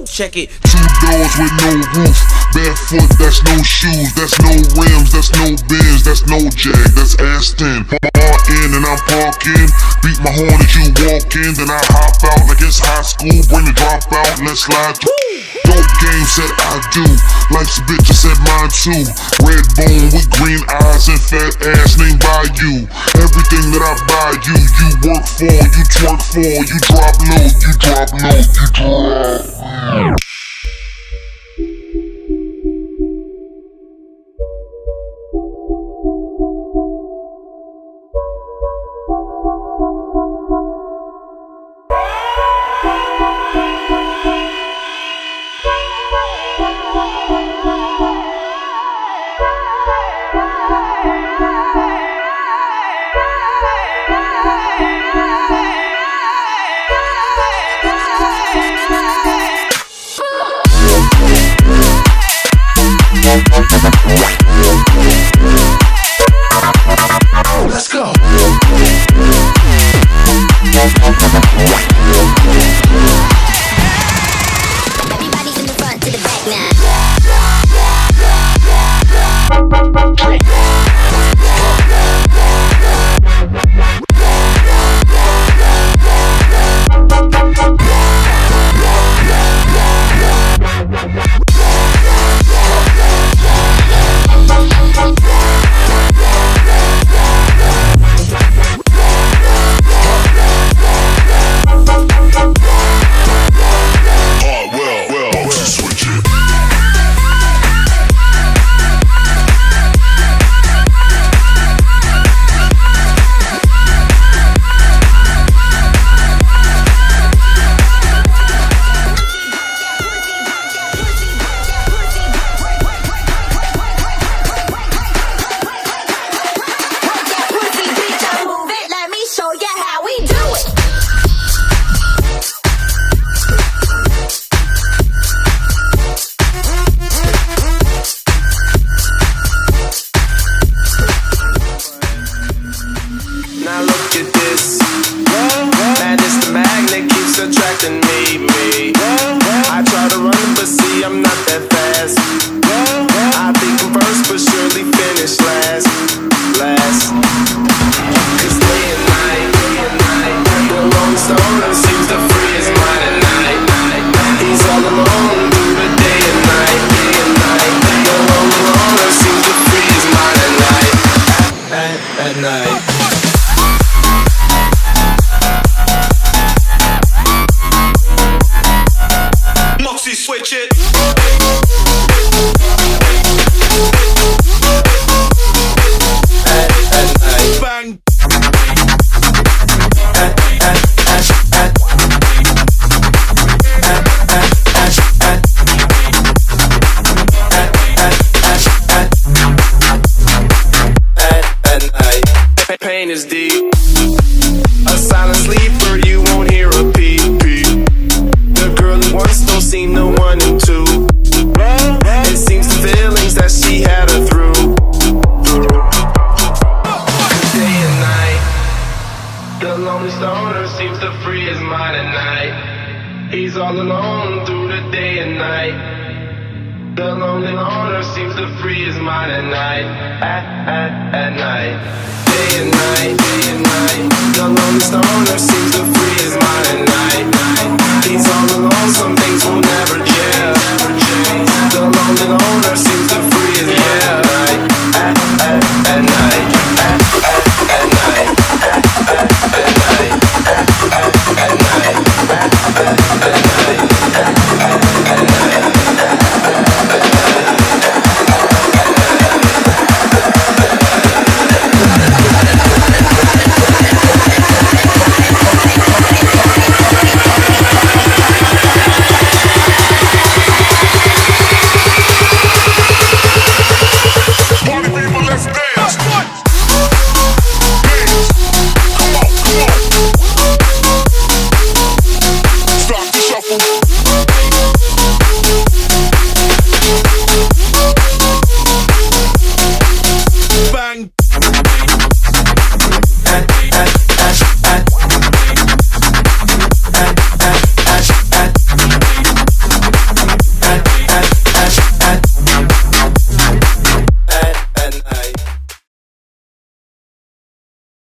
Check it. Two doors with no roof, barefoot, that's no shoes, that's no rims, that's no Benz, that's no Jag, that's Aston. Bar in and I'm parking, beat my horn as you walk in, then I hop out like it's high school, bring the drop out and let's slide through. Dope game said I do, life's a bitch, I said mine too. Red bone with green eyes and fat ass named by you. Everything that I buy you, you work for, you twerk for, you drop low, you drop low, you drop. Let's go. Everybody from the front to the back now. Now look at this. Madness, the magnet keeps attracting me. I try to run, but see I'm not that fast. I think I'm first, but surely finish last. Cause day and night, the lone stoner seems to free his mind at night. He's all alone through the day and night. The lone loner seems to free his mind at night. At night. Switch it. Bang. Pain is deep. A silent sleeper, you won't hear a peep. The girl who once don't seem the one and two. It seems the feelings that she had her through. Day and night, the lonely stoner seems to free his mind at night. He's all alone through the day and night. The lonely loner seems to free his mind at night. At night. Day and night, the lonely stoner seems to free his mind at night. He's all alone, some things will